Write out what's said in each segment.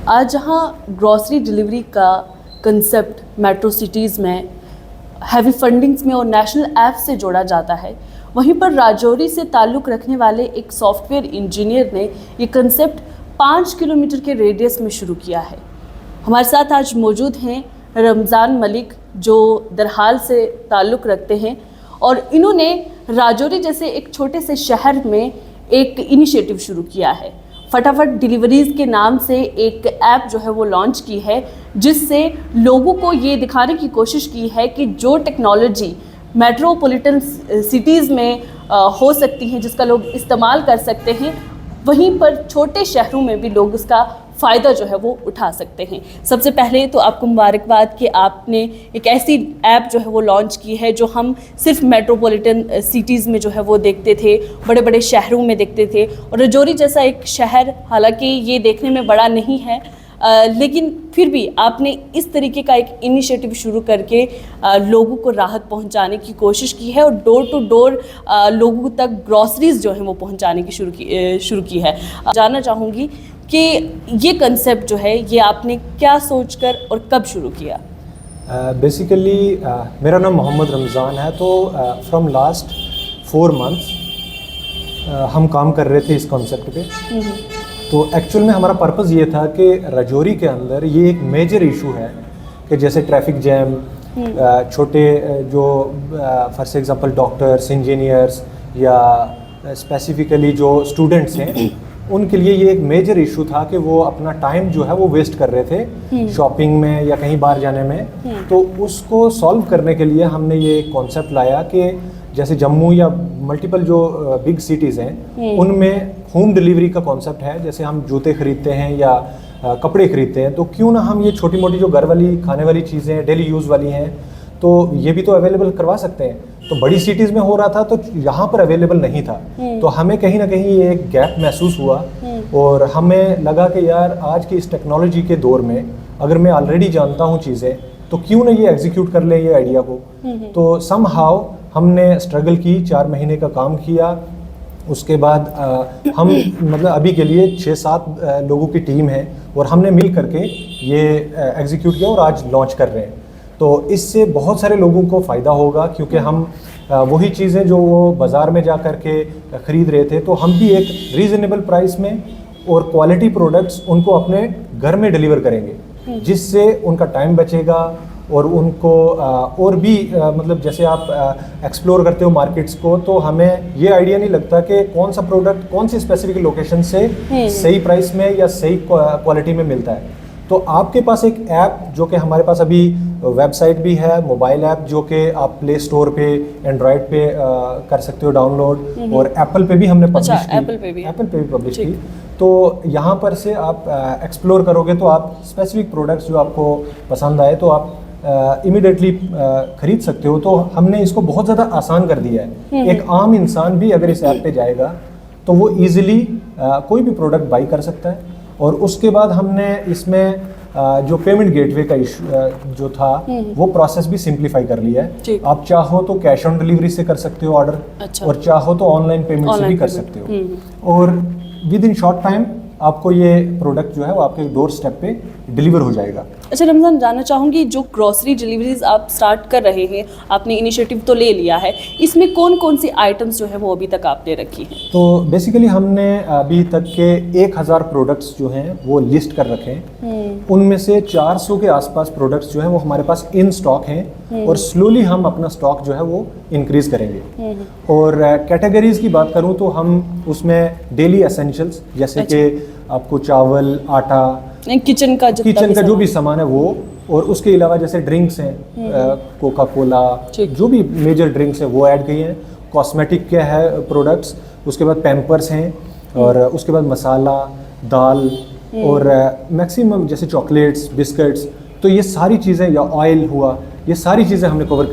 आज जहाँ grocery delivery का कंसेप्ट मेट्रो सिटीज़ में हैवी फंडिंग्स में और नेशनल ऐप से जोड़ा जाता है, वहीं पर राजौरी से ताल्लुक़ रखने वाले एक सॉफ्टवेयर इंजीनियर ने ये कंसेप्ट 5 किलोमीटर के रेडियस में शुरू किया है। हमारे साथ आज मौजूद हैं रमज़ान मलिक, जो दरहाल से ताल्लुक़ रखते हैं और इन्होंने राजौरी जैसे एक छोटे से शहर में एक इनिशिएटिव शुरू किया है। फटाफट डिलीवरीज़ के नाम से एक ऐप जो है वो लॉन्च की है, जिससे लोगों को ये दिखाने की कोशिश की है कि जो टेक्नोलॉजी मेट्रोपॉलिटन सिटीज़ में हो सकती है, जिसका लोग इस्तेमाल कर सकते हैं, वहीं पर छोटे शहरों में भी लोग उसका फ़ायदा जो है वो उठा सकते हैं। सबसे पहले तो आपको मुबारकबाद कि आपने एक ऐसी ऐप जो है वो लॉन्च की है जो हम सिर्फ मेट्रोपॉलिटन सिटीज़ में जो है वो देखते थे, बड़े बड़े शहरों में देखते थे। और राजौरी जैसा एक शहर, हालांकि ये देखने में बड़ा नहीं है, लेकिन फिर भी आपने इस तरीके का एक इनिशिएटिव शुरू करके लोगों को राहत पहुंचाने की कोशिश की है और डोर टू डोर लोगों तक ग्रॉसरीज़ जो है वो पहुंचाने की शुरू की है। जानना चाहूँगी कि ये कंसेप्ट जो है ये आपने क्या सोचकर और कब शुरू किया? बेसिकली मेरा नाम मोहम्मद रमज़ान है। तो फ्रॉम लास्ट 4 मंथ्स हम काम कर रहे थे इस कॉन्सेप्ट पे। तो एक्चुअल में हमारा पर्पज़ ये था कि राजौरी के अंदर ये एक मेजर इशू है कि जैसे ट्रैफिक जैम, छोटे जो फॉर एग्जांपल डॉक्टर्स, इंजीनियर्स या स्पेसिफिकली जो स्टूडेंट्स हैं, उनके लिए ये एक मेजर इशू था कि वो अपना टाइम जो है वो वेस्ट कर रहे थे शॉपिंग में या कहीं बाहर जाने में। तो उसको सॉल्व करने के लिए हमने ये कॉन्सेप्ट लाया कि जैसे जम्मू या मल्टीपल जो बिग सिटीज़ हैं उनमें होम डिलीवरी का कॉन्सेप्ट है। जैसे हम जूते खरीदते हैं या कपड़े खरीदते हैं, तो क्यों ना हम ये छोटी मोटी जो घर वाली खाने वाली चीज़ें डेली यूज़ वाली हैं, तो ये भी तो अवेलेबल करवा सकते हैं। तो बड़ी सिटीज़ में हो रहा था, तो यहाँ पर अवेलेबल नहीं था। तो हमें कहीं ना कहीं ये एक गैप महसूस हुआ और हमें लगा कि यार आज की इस टेक्नोलॉजी के दौर में अगर मैं ऑलरेडी जानता हूँ चीज़ें, तो क्यों ना ये एग्जीक्यूट कर ले ये आइडिया को। तो समहाउ हमने स्ट्रगल की, 4 महीने का काम किया। उसके बाद हम मतलब अभी के लिए 6-7 लोगों की टीम है और हमने मिल करके ये एग्जीक्यूट किया और आज लॉन्च कर रहे हैं। तो इससे बहुत सारे लोगों को फ़ायदा होगा, क्योंकि हम वही चीज़ें जो वो बाज़ार में जा कर के ख़रीद रहे थे, तो हम भी एक रीज़नेबल प्राइस में और क्वालिटी प्रोडक्ट्स उनको अपने घर में डिलीवर करेंगे, जिससे उनका टाइम बचेगा और उनको और भी मतलब जैसे आप एक्सप्लोर करते हो मार्केट्स को, तो हमें ये आइडिया नहीं लगता कि कौन सा प्रोडक्ट कौन सी स्पेसिफिक लोकेशन से सही प्राइस में या सही क्वालिटी में मिलता है। तो आपके पास एक ऐप जो कि हमारे पास अभी वेबसाइट भी है, मोबाइल ऐप जो कि आप प्ले स्टोर पे, एंड्रॉयड पे कर सकते हो डाउनलोड, और एप्पल पे भी हमने पब्लिश की। एप्पल पे भी पब्लिश की। तो यहाँ पर से आप एक्सप्लोर करोगे तो आप स्पेसिफिक प्रोडक्ट्स जो आपको पसंद आए तो आप इमीडिएटली खरीद सकते हो। तो हमने इसको बहुत ज़्यादा आसान कर दिया है। एक आम इंसान भी अगर इस ऐप पे जाएगा तो वो ईजिली कोई भी प्रोडक्ट बाई कर सकता है। और उसके बाद हमने इसमें जो पेमेंट गेटवे का इशू जो था वो प्रोसेस भी सिंप्लीफाई कर लिया है। आप चाहो तो कैश ऑन डिलीवरी से कर सकते हो ऑर्डर, और चाहो तो ऑनलाइन पेमेंट से भी कर सकते हो। और विद इन शॉर्ट टाइम आपको ये प्रोडक्ट जो है वो आपके डोर स्टेप पे डिलीवर हो जाएगा। अच्छा रमज़ान, जानना चाहूँगी जो ग्रॉसरी डिलीवरीज आप स्टार्ट कर रहे हैं, आपने इनिशिएटिव तो ले लिया है, इसमें कौन कौन सी आइटम्स जो है वो अभी तक आपने रखी हैं? तो बेसिकली हमने अभी तक के 1000 प्रोडक्ट्स जो हैं वो लिस्ट कर रखे हैं। उनमें से 400 के आसपास प्रोडक्ट्स जो हैं वो हमारे पास इन स्टॉक हैं और स्लोली हम अपना स्टॉक जो है वो इंक्रीज करेंगे। और कैटेगरीज की बात करूँ तो हम उसमें डेली एसेंशियल्स जैसे कि आपको चावल, आटा, किचन का जो भी सामान है वो, और उसके अलावा जैसे ड्रिंक्स हैं, कोका कोला, जो भी मेजर ड्रिंक्स हैं वो ऐड किए हैं। कॉस्मेटिक के है प्रोडक्ट्स, उसके बाद पैम्पर्स हैं, और उसके बाद मसाला, दाल, और मैक्सिमम जैसे चॉकलेट्स, बिस्किट्स। तो ये सारी चीज़ें, या ऑयल हुआ, ये सारी चीज़ें हमने कवर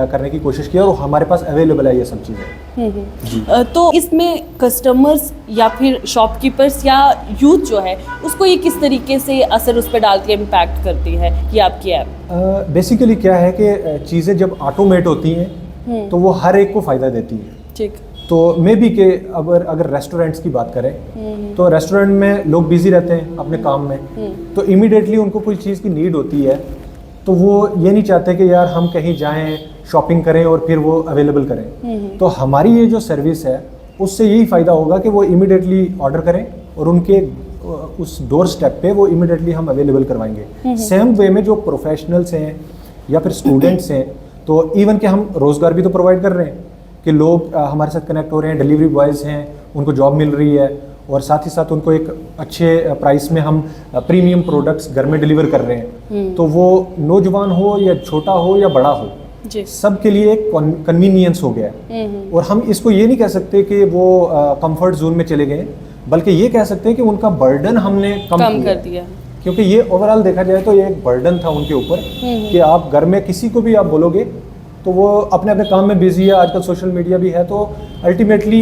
करने की कोशिश की और हमारे पास अवेलेबल है ये सब चीज़ें। तो इसमें कस्टमर्स या फिर शॉपकीपर्स या यूथ जो है उसको ये किस तरीके से असर उस पर डालती है, इम्पैक्ट करती है ये आपकी ऐप? बेसिकली क्या है कि चीज़ें जब ऑटोमेट होती हैं तो वो हर एक को फ़ायदा देती है। ठीक। तो मे बी के अगर रेस्टोरेंट्स की बात करें तो रेस्टोरेंट में लोग बिजी रहते हैं अपने काम में, तो इमीडिएटली उनको कोई चीज़ की नीड होती है तो वो ये नहीं चाहते कि यार हम कहीं जाएं शॉपिंग करें और फिर वो अवेलेबल करें। तो हमारी ये जो सर्विस है उससे यही फ़ायदा होगा कि वो इमीडिएटली ऑर्डर करें और उनके उस डोर स्टेप पे वो इमीडिएटली हम अवेलेबल करवाएंगे। सेम वे में जो प्रोफेशनल्स हैं या फिर स्टूडेंट्स हैं, तो इवन कि हम रोज़गार भी तो प्रोवाइड कर रहे हैं कि लोग हमारे साथ कनेक्ट हो रहे हैं, डिलीवरी बॉयज़ हैं, उनको जॉब मिल रही है और साथ ही साथ उनको एक अच्छे प्राइस में हम प्रीमियम प्रोडक्ट्स घर में डिलीवर कर रहे हैं। तो वो नौजवान हो या छोटा हो या बड़ा हो, सबके लिए एक कन्वीनियंस हो गया है। और हम इसको ये नहीं कह सकते कि वो कंफर्ट जोन में चले गए, बल्कि ये कह सकते हैं कि उनका बर्डन हमने कम कर दिया, क्योंकि ये ओवरऑल देखा जाए तो ये एक बर्डन था उनके ऊपर कि आप घर में किसी को भी आप बोलोगे तो वो अपने अपने काम में बिजी है, आजकल सोशल मीडिया भी है, तो अल्टीमेटली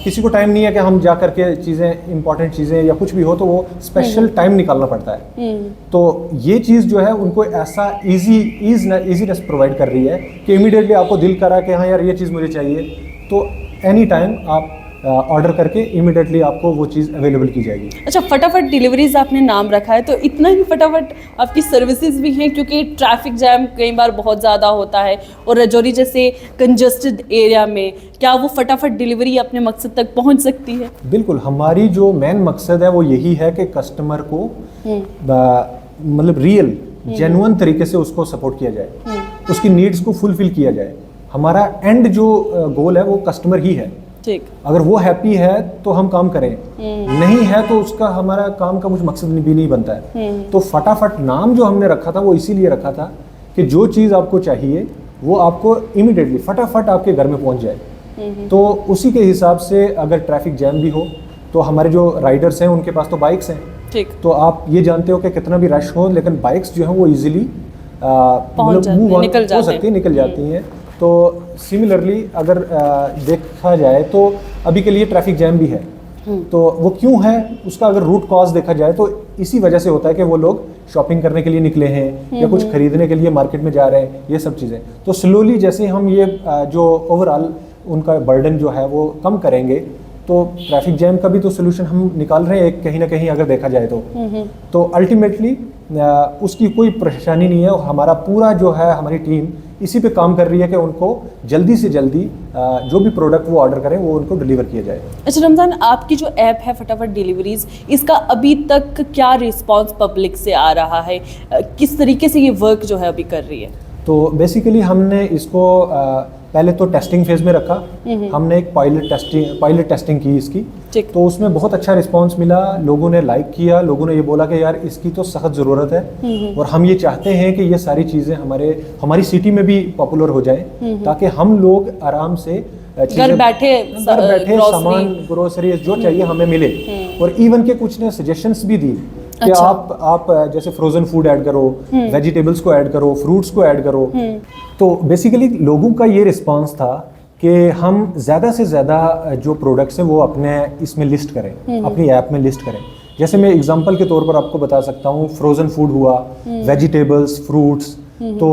किसी को टाइम नहीं है कि हम जा करके चीज़ें इंपॉर्टेंट चीज़ें या कुछ भी हो तो वो स्पेशल टाइम निकालना पड़ता है। तो ये चीज़ जो है उनको ऐसा ईजीनेस प्रोवाइड कर रही है कि इमीडिएटली आपको दिल करा कि हाँ यार ये चीज़ मुझे चाहिए, तो एनी टाइम आप ऑर्डर करके इमीडिएटली आपको वो चीज़ अवेलेबल की जाएगी। अच्छा, फटाफट डिलीवरीज आपने नाम रखा है, तो इतना ही फटाफट आपकी सर्विसेज भी हैं, क्योंकि ट्रैफिक जैम कई बार बहुत ज़्यादा होता है और राजौरी जैसे कंजस्टेड एरिया में क्या वो फटाफट डिलीवरी अपने मकसद तक पहुंच सकती है? बिल्कुल, हमारी जो मेन मकसद है वो यही है कि कस्टमर को मतलब रियल जेन्युइन तरीके से उसको सपोर्ट किया जाए, उसकी नीड्स को फुलफिल किया जाए। हमारा एंड जो गोल है वो कस्टमर ही है। ठीक, अगर वो हैप्पी है तो हम काम करें, नहीं है तो उसका हमारा काम का कुछ मकसद भी नहीं बनता है। तो फटाफट नाम जो हमने रखा था वो इसीलिए रखा था कि जो चीज़ आपको चाहिए वो आपको इमीडिएटली फटाफट आपके घर में पहुंच जाए। तो उसी के हिसाब से अगर ट्रैफिक जैम भी हो तो हमारे जो राइडर्स हैं उनके पास तो बाइक्स हैं, ठीक, तो आप ये जानते हो कि कितना भी रश हो लेकिन बाइक्स जो हैं वो ईजिली निकल जाती हैं। तो सिमिलरली अगर देखा जाए तो अभी के लिए ट्रैफिक जैम भी है, तो वो क्यों है उसका अगर रूट कॉज देखा जाए तो इसी वजह से होता है कि वो लोग शॉपिंग करने के लिए निकले हैं या कुछ खरीदने के लिए मार्केट में जा रहे हैं, ये सब चीज़ें। तो स्लोली जैसे हम ये जो ओवरऑल उनका बर्डन जो है वो कम करेंगे तो ट्रैफिक जैम का भी तो सोल्यूशन हम निकाल रहे हैं कहीं ना कहीं अगर देखा जाए तो अल्टीमेटली उसकी कोई परेशानी नहीं है। हमारा पूरा जो है हमारी टीम इसी पे काम कर रही है कि उनको जल्दी से जल्दी जो भी प्रोडक्ट वो ऑर्डर करें वो उनको डिलीवर किया जाए। अच्छा रमज़ान, आपकी जो ऐप है फटाफट डिलीवरीज, इसका अभी तक क्या रिस्पांस पब्लिक से आ रहा है, किस तरीके से ये वर्क जो है अभी कर रही है? तो बेसिकली हमने इसको पहले तो टेस्टिंग फेज में रखा, हमने एक पायलट टेस्टिंग की इसकी, तो उसमें बहुत अच्छा रिस्पांस मिला, लोगों ने लाइक किया, लोगों ने ये बोला कि यार इसकी तो सख्त ज़रूरत है और हम ये चाहते हैं कि ये सारी चीज़ें हमारी सिटी में भी पॉपुलर हो जाए ताकि हम लोग आराम से घर बैठे सामान ग्रोसरी जो चाहिए हमें मिले। और इवन के कुछ ने सजेशंस भी दी कि अच्छा। आप जैसे फ्रोजन फूड ऐड करो, वेजिटेबल्स को ऐड करो, फ्रूट्स को ऐड करो। तो बेसिकली लोगों का ये रिस्पांस था कि हम ज़्यादा से ज़्यादा जो प्रोडक्ट्स हैं वो अपने इसमें लिस्ट करें, अपनी ऐप में लिस्ट करें। जैसे मैं एग्जांपल के तौर पर आपको बता सकता हूँ, फ्रोजन फूड हुआ, वेजिटेबल्स, फ्रूट्स, तो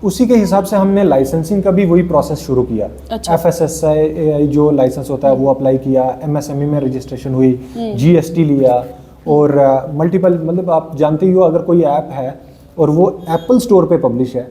उसी के हिसाब से हमने लाइसेंसिंग का भी वही प्रोसेस शुरू किया। अच्छा। FSSAI जो लाइसेंस होता है वो अप्लाई किया, MSME में रजिस्ट्रेशन हुई, GST लिया और मल्टीपल, मतलब आप जानते ही हो अगर कोई ऐप है और वो एप्पल स्टोर पे पब्लिश है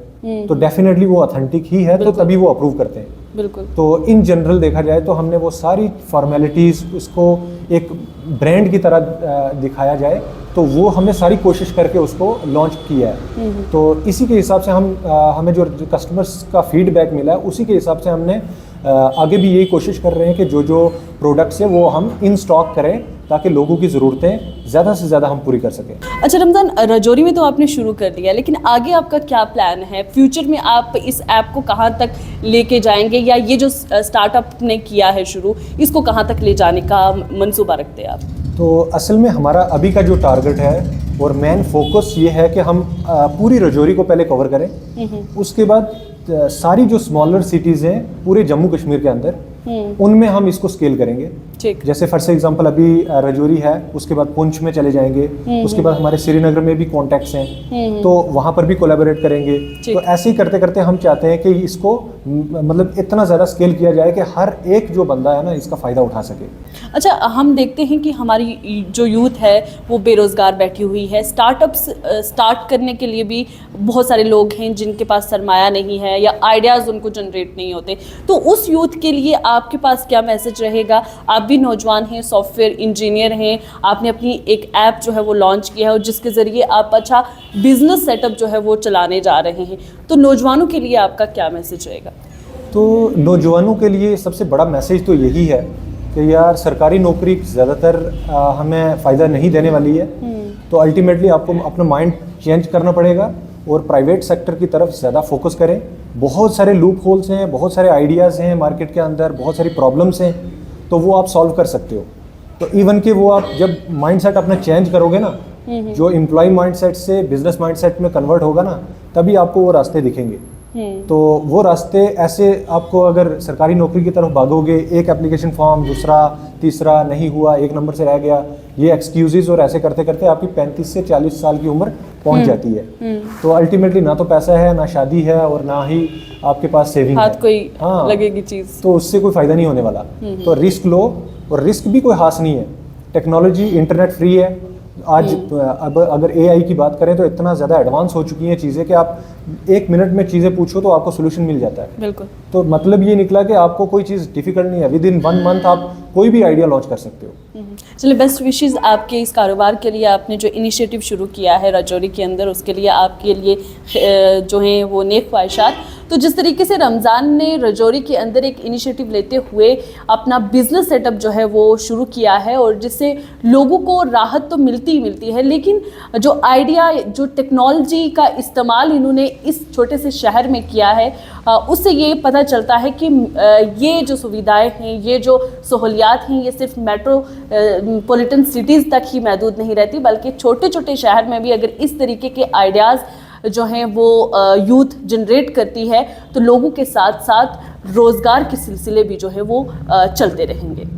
तो डेफिनेटली वो ऑथेंटिक ही है, तो तभी वो अप्रूव करते हैं। बिल्कुल। तो इन जनरल देखा जाए तो हमने वो सारी फॉर्मेलिटीज़ उसको एक ब्रांड की तरह दिखाया जाए, तो वो हमने सारी कोशिश करके उसको लॉन्च किया है। तो इसी के हिसाब से हमें जो कस्टमर्स का फीडबैक मिला है उसी के हिसाब से हमने आगे भी यही कोशिश कर रहे हैं कि जो प्रोडक्ट्स है वो हम इन स्टॉक करें ताकि लोगों की ज़रूरतें ज़्यादा से ज़्यादा हम पूरी कर सकें। अच्छा रमज़ान, राजौरी में तो आपने शुरू कर दिया, लेकिन आगे आपका क्या प्लान है? फ्यूचर में आप इस ऐप को कहाँ तक लेके जाएंगे, या ये जो स्टार्टअप ने किया है शुरू, इसको कहाँ तक ले जाने का मंसूबा रखते हैं आप? तो असल में हमारा अभी का जो टारगेट है और मेन फोकस ये है कि हम पूरी राजौरी को पहले कवर करें, उसके बाद सारी जो स्मॉलर सिटीज़ हैं पूरे जम्मू कश्मीर के अंदर उनमें हम इसको स्केल करेंगे। ठीक। जैसे फॉर से एग्जांपल अभी रजौरी है, उसके बाद पुंछ में चले जाएंगे, उसके बाद हमारे श्रीनगर में भी कॉन्टैक्ट्स हैं, तो वहाँ पर भी कोलैबोरेट करेंगे। तो ऐसे ही करते करते हम चाहते हैं कि इसको मतलब इतना ज़्यादा स्केल किया जाए कि हर एक जो बंदा है ना इसका फ़ायदा उठा सके। अच्छा, हम देखते हैं कि हमारी जो यूथ है वो बेरोज़गार बैठी हुई है। स्टार्टअप्स स्टार्ट करने के लिए भी बहुत सारे लोग हैं जिनके पास सरमाया नहीं है या आइडियाज़ उनको जनरेट नहीं होते। तो उस यूथ के लिए आपके पास क्या मैसेज रहेगा? आप भी नौजवान हैं, सॉफ्टवेयर इंजीनियर हैं, आपने अपनी एक ऐप जो है वो लॉन्च किया है और जिसके ज़रिए आप अच्छा बिजनेस सेटअप जो है वो चलाने जा रहे हैं। तो नौजवानों के लिए आपका क्या मैसेज रहेगा? तो नौजवानों के लिए सबसे बड़ा मैसेज तो यही है कि यार सरकारी नौकरी ज़्यादातर हमें फ़ायदा नहीं देने वाली है। तो अल्टीमेटली आपको अपना माइंड चेंज करना पड़ेगा और प्राइवेट सेक्टर की तरफ ज़्यादा फोकस करें। बहुत सारे लूप होल्स हैं, बहुत सारे आइडियाज़ हैं मार्केट के अंदर, बहुत सारी प्रॉब्लम्स हैं, तो वो आप सॉल्व कर सकते हो। तो इवन कि वो आप जब माइंडसेट अपना चेंज करोगे ना, जो एम्प्लॉय माइंडसेट से बिजनेस माइंडसेट में कन्वर्ट होगा ना, तभी आपको वो रास्ते दिखेंगे। तो वो रास्ते ऐसे आपको, अगर सरकारी नौकरी की तरफ भागोगे, एक एप्लीकेशन फॉर्म, दूसरा तीसरा नहीं हुआ, एक नंबर से रह गया, ये एक्सक्यूजेज और ऐसे करते करते आपकी 35 से 40 साल की उम्र पहुंच जाती है। तो अल्टीमेटली ना तो पैसा है, ना शादी है, और ना ही आपके पास सेविंग है, कोई लगेगी चीज़, तो उससे कोई फ़ायदा नहीं होने वाला। तो रिस्क लो, और रिस्क भी कोई हास नहीं है। टेक्नोलॉजी, इंटरनेट फ्री है आज। अब अगर AI की बात करें तो इतना ज़्यादा एडवांस हो चुकी हैं चीज़ें कि आप 1 मिनट में चीज़ें पूछो तो आपको सोल्यूशन मिल जाता है। बिल्कुल। तो मतलब ये निकला कि आपको कोई चीज़ डिफिकल्ट नहीं है, विद इन 1 मंथ आप कोई भी आइडिया लॉन्च कर सकते हो। चलिए, बेस्ट विशेस आपके इस कारोबार के लिए। आपने जो इनिशिएटिव शुरू किया है रजौरी के अंदर, उसके लिए आपके लिए जो हैं वो नेक ख्वाहिशात। तो जिस तरीके से रमज़ान ने रजौरी के अंदर एक इनिशिएटिव लेते हुए अपना बिजनेस सेटअप जो है वो शुरू किया है, और जिससे लोगों को राहत तो मिलती ही मिलती है, लेकिन जो आइडिया, जो टेक्नोलॉजी का इस्तेमाल इन्होंने इस छोटे से शहर में किया है, उससे ये पता चलता है कि ये जो सुविधाएं हैं, ये जो सहूलियात हैं, ये सिर्फ मेट्रोपॉलिटन सिटीज़ तक ही महदूद नहीं रहती, बल्कि छोटे छोटे शहर में भी अगर इस तरीके के आइडियाज़ जो हैं वो यूथ जनरेट करती है, तो लोगों के साथ साथ रोज़गार के सिलसिले भी जो है वो चलते रहेंगे।